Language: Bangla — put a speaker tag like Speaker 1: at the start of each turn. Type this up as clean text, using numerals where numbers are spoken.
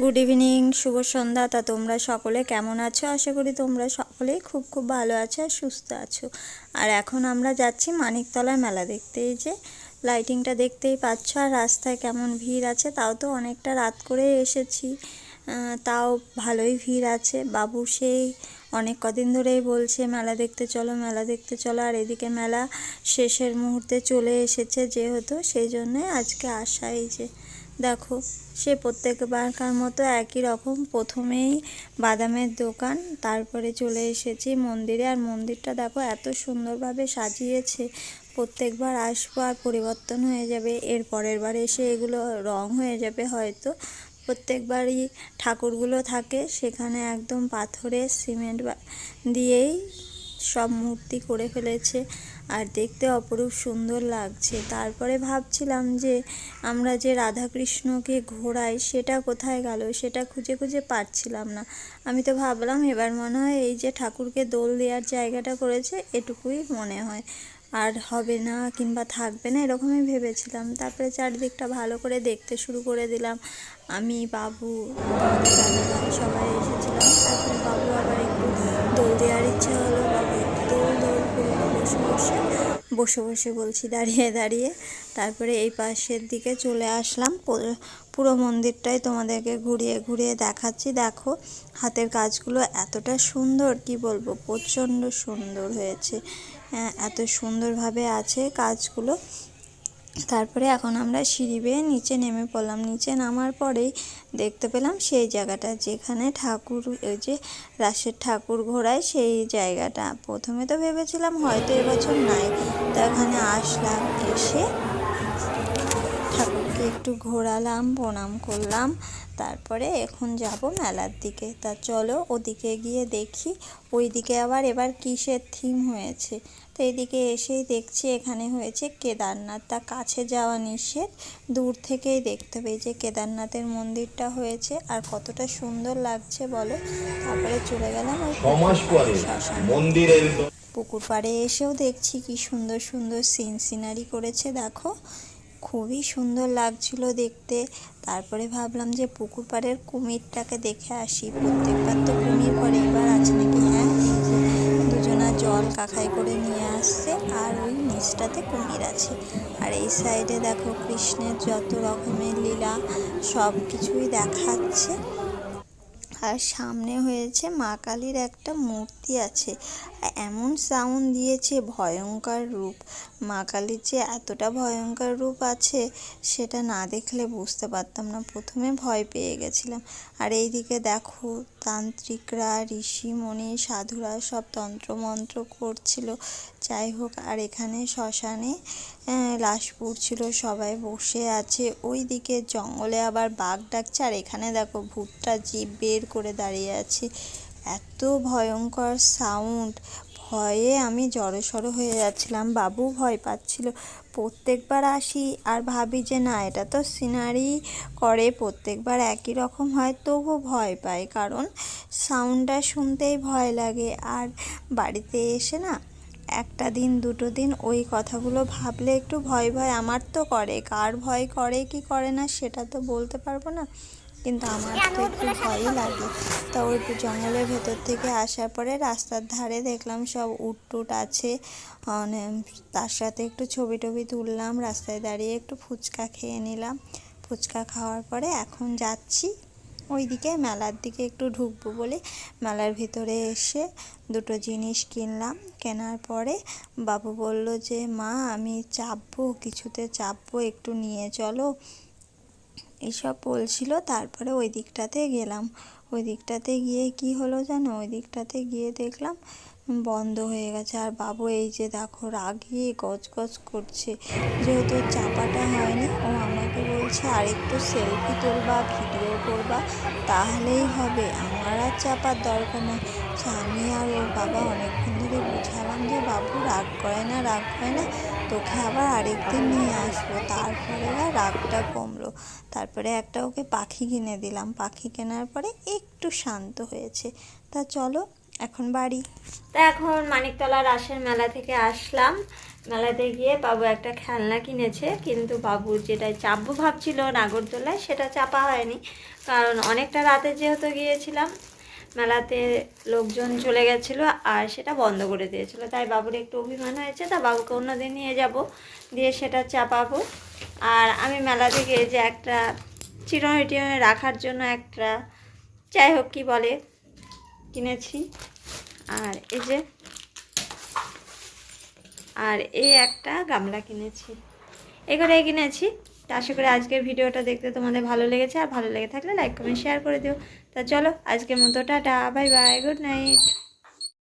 Speaker 1: গুড ইভিনিং, শুভ সন্ধ্যা। তা তোমরা সকলে কেমন আছো? আশা করি তোমরা সকলেই খুব খুব ভালো আছো আর সুস্থ আছো। আর এখন আমরা যাচ্ছি মানিকতলার মেলা দেখতে। এই যে লাইটিংটা দেখতেই পাচ্ছ, আর রাস্তায় কেমন ভিড় আছে। তাও তো অনেকটা রাত করে এসেছি, তাও ভালোই ভিড় আছে। বাবু সেই অনেক কদিন ধরেই বলছে মেলা দেখতে চলো, মেলা দেখতে চলো। আর এদিকে মেলা শেষের মুহূর্তে চলে এসেছে যেহেতু, সেই জন্যে আজকে আসা। এই যে দেখো, সে প্রত্যেকবারকার মতো একই রকম, প্রথমেই বাদামের দোকান, তারপরে চলে এসেছি মন্দিরে। আর মন্দিরটা দেখো এত সুন্দরভাবে সাজিয়েছে। প্রত্যেকবার আসবো আর পরিবর্তন হয়ে যাবে, এর পরের বার এসে এগুলো রং হয়ে যাবে হয়তো। প্রত্যেকবারই ঠাকুরগুলো থাকে সেখানে একদম পাথরের সিমেন্ট দিয়েই সব মূর্তি করে ফেলেছে, আর দেখতে অপরূপ সুন্দর লাগছে। তারপরে ভাবছিলাম যে আমরা যে রাধাকৃষ্ণকে ঘোরাই সেটা কোথায় গেল, সেটা খুঁজে খুঁজে পাচ্ছিলাম না। আমি তো ভাবলাম এবার মনে হয় এই যে ঠাকুরকে দোল দেওয়ার জায়গাটা করেছে এটুকুই মনে হয়, আর হবে না কিংবা থাকবে না, এরকমই ভেবেছিলাম। তারপরে চারিদিকটা ভালো করে দেখতে শুরু করে দিলাম। আমি, বাবু, তোমাদের দাদাভাই সবাই এসেছিলাম। তারপরে বাবু আবার একটু দোল দেওয়ার ইচ্ছা হলো, বাবু একটু দোল দোল করলো বসে বসে, বসে বসে বলছি, দাঁড়িয়ে দাঁড়িয়ে। তারপরে এই পাশের দিকে চলে আসলাম। পুরো মন্দিরটাই তোমাদেরকে ঘুরিয়ে ঘুরিয়ে দেখাচ্ছি। দেখো হাতের কাজগুলো এতটা সুন্দর, কি বলবো, প্রচণ্ড সুন্দর হয়েছে। এত সুন্দরভাবে আছে কাজগুলো। তারপরে এখন আমরা সিঁড়ি বেয়ে নিচে নেমে পড়লাম। নিচে নামার পরেই দেখতে পেলাম সেই জায়গাটা যেখানে ঠাকুর, ওই যে রাসের ঠাকুর ঘোরায় সেই জায়গাটা। প্রথমে তো ভেবেছিলাম হয়তো এবছর নাই, তো এখানে আসলাম, এসে ঠাকুরকে একটু ঘোরালাম, প্রণাম করলাম। তারপরে এখন যাব মেলার দিকে। তা চলো ওদিকে গিয়ে দেখি ওইদিকে আবার এবার কিসের থিম হয়েছে। তো এইদিকে এসেই দেখছি এখানে হয়েছে কেদারনাথ। তা কাছে যাওয়া নিষেধ, দূর থেকেই দেখতে হবে যে কেদারনাথের মন্দিরটা হয়েছে আর কতটা সুন্দর লাগছে বলো। তারপরে চলে গেলাম ওই শ্মশানে। পুকুর পাড়ে এসেও দেখছি কি সুন্দর সুন্দর সিনারি করেছে, দেখো খুবই সুন্দর লাগছিল দেখতে। তারপরে ভাবলাম যে পুকুর পাড়ের কুমিরটাকে দেখে আসি। প্রত্যেকবার তো কুমির করে, এবার আছে নাকি, হ্যাঁ এই যে দুজনা জল কাখাই করে নিয়ে আসছে, আর ওই নিচটাতে কুমির আছে। আর এই সাইডে দেখো কৃষ্ণের যত রকমের লীলা সব কিছুই দেখাচ্ছে। আর সামনে হয়েছে মা কালীর একটা মূর্তি আছে, এমন সাউন্ড দিয়েছে, ভয়ঙ্কর রূপ। মা কালীর যে এতটা ভয়ঙ্কর রূপ আছে সেটা না দেখলে বুঝতে পারতাম না, প্রথমে ভয় পেয়ে গেছিলাম। আর এইদিকে দেখো তান্ত্রিকরা, ঋষিমণি, সাধুরা সব তন্ত্রমন্ত্র করছিল। যাই হোক, আর এখানে শ্মশানে লাশ পুড়ছিল, সবাই বসে আছে। ওই দিকে জঙ্গলে আবার বাঘ ডাকছে, আর এখানে দেখো ভূতটা জিভ বের করে দাঁড়িয়ে আছে। এত ভয়ঙ্কর সাউন্ড, ভয়ে আমি জড়সড় হয়ে যাচ্ছিলাম, বাবু ভয় পাচ্ছিল। প্রত্যেকবার আসি আর ভাবি যে না, এটা তো সিনারি করে, প্রত্যেকবার একই রকম হয়, তবু ভয় পাই, কারণ সাউন্ডটা শুনতেই ভয় লাগে। আর বাড়িতে এসে না একটা দিন দুটো দিন ওই কথাগুলো ভাবলে একটু ভয় ভয় আমার তো করে, কার ভয় করে কি করে না সেটা তো বলতে পারবো না, কিন্তু আমার তো একটু ভয়ই লাগে। তা ওই জঙ্গলের ভেতর থেকে আসার পরে রাস্তার ধারে দেখলাম সব উট টুট আছে, তার সাথে একটু ছবি টবি তুললাম, রাস্তায় দাঁড়িয়ে একটু ফুচকা খেয়ে নিলাম। ফুচকা খাওয়ার পরে এখন যাচ্ছি ওইদিকে মেলার দিকে একটু ঢুকবো বলে। মেলার ভিতরে এসে দুটো জিনিস কিনলাম। কেনার পরে বাবু বলল যে মা আমি চাপবো, কিছুতে চাপবো, একটু নিয়ে চলো, এইসব বলছিল। তারপরে ওই দিকটাতে গেলাম। ওই দিকটাতে গিয়ে কি হলো জানো, ওই দিকটাতে গিয়ে দেখলাম বন্ধ হয়ে গেছে। আর বাবু এই যে দেখো রাগিয়ে গজগজ করছে, যেহেতু চাপাটা হয়নি, ও আমাকে বলছে আর একটু সেলফি তুলবা, ভিডিও করবা, তাহলেই হবে, আমার আর চাপার দরকার নেই। আমি আর ওর বাবা অনেকক্ষণ ধরে বুঝালাম যে বাবু রাগ করে না, রাগ করে না, তোকে আবার আরেকদিন নিয়ে আসবো। তারপরে আর রাগটা কমলো। তারপরে একটা ওকে পাখি কিনে দিলাম। পাখি কেনার পরে একটু শান্ত হয়েছে। তা চলো এখন বাড়ি। তা এখন মানিকতলা রাসের মেলা থেকে আসলাম,
Speaker 2: মেলাতে গিয়ে বাবু একটা খেলনা কিনেছে, কিন্তু বাবু যেটা চাপবো ভাবছিল নাগরদোলায় সেটা চাপা হয়নি, কারণ অনেকটা রাতে যেহেতু গিয়েছিলাম মেলাতে লোকজন চলে গেছিলো আর সেটা বন্ধ করে দিয়েছিল, তাই বাবুর একটু অভিমান হয়েছে। তা বাবুকে অন্যদিন নিয়ে যাব, দিয়ে সেটা চাপাবো। আর আমি মেলা থেকে যে একটা চিরুনি টিরুনি রাখার জন্য একটা যাই হোক কী বলে কিনেছি। আর এই যে আর এই একটা গামলা কিনেছি, এগুলোই কিনেছি। তা আশা করি আজকের ভিডিওটা দেখতে তোমাদের ভালো লেগেছে, আর ভালো লেগে থাকলে লাইক কমেন্ট শেয়ার করে দিও। তা চলো আজকের মতো tata, bye bye, good night.